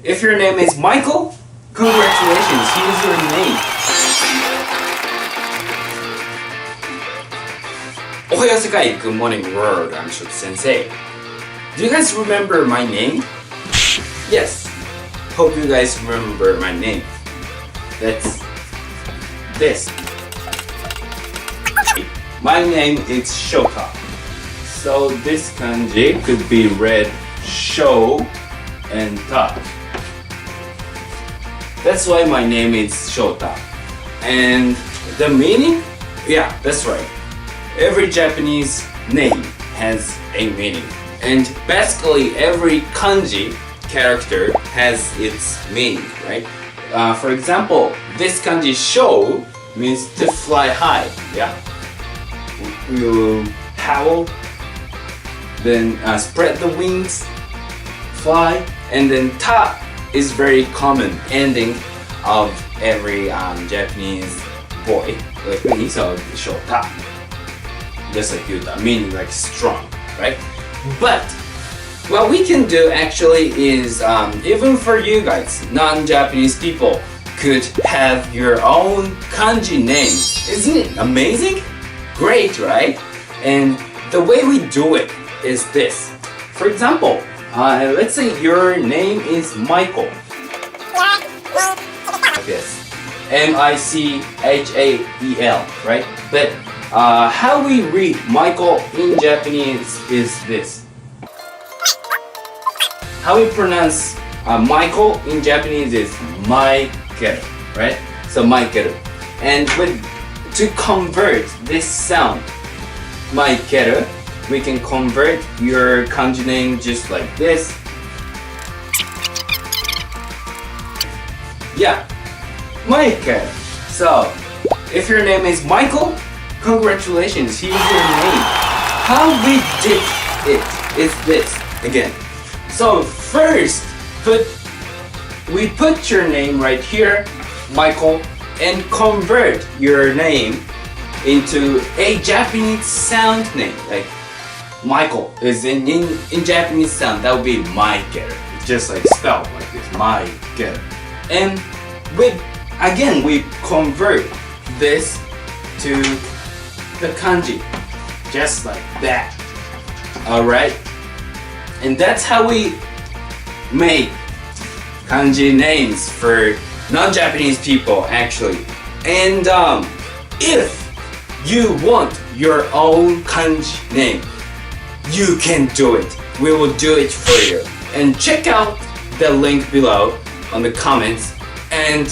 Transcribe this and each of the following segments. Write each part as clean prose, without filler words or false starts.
if your name is Michael, congratulations, here's your name. Ohayo Sekai, good morning world, I'm Shot Sensei. Do you guys remember my name? Yes, hope you guys remember my name. That's this. My name is Shota. So this kanji could be read show and ta. That's why my name is Shota. And the meaning? Yeah, that's right. Every Japanese name has a meaning. And basically every kanji character has its meaning, right? For example, this kanji show means to fly high. Yeah. You howl, then spread the wings, fly, and then ta is very common ending of every Japanese boy like me, so show ta. Just like you, meaning like strong, right? But what we can do actually is, even for you guys, non-Japanese people, could have your own kanji name. Isn't it amazing? Great, right? And the way we do it is this. For example, let's say your name is Michael. Like this. M-I-C-H-A-E-L, right? But how we read Michael in Japanese is this. How we pronounce Michael in Japanese is Maikeru, right? So Maikeru. And to convert this sound, Maikeru, we can convert your kanji name just like this. Yeah, Maikeru. So, if your name is Michael, congratulations, here's your name. How we did it is this, again. So first, we put your name right here, Michael, and convert your name into a Japanese sound name. Like Michael is in Japanese sound, that would be Maikeru. It's just like spelled like this, Maikeru. And we convert this to the kanji, just like that. Alright? And that's how we make kanji names for non-Japanese people actually. And if you want your own kanji name, you can do it. We will do it for you. And check out the link below on the comments, and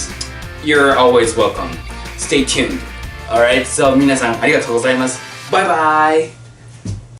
you're always welcome. Stay tuned. Alright, so 皆さんありがとうございます。バイバイ。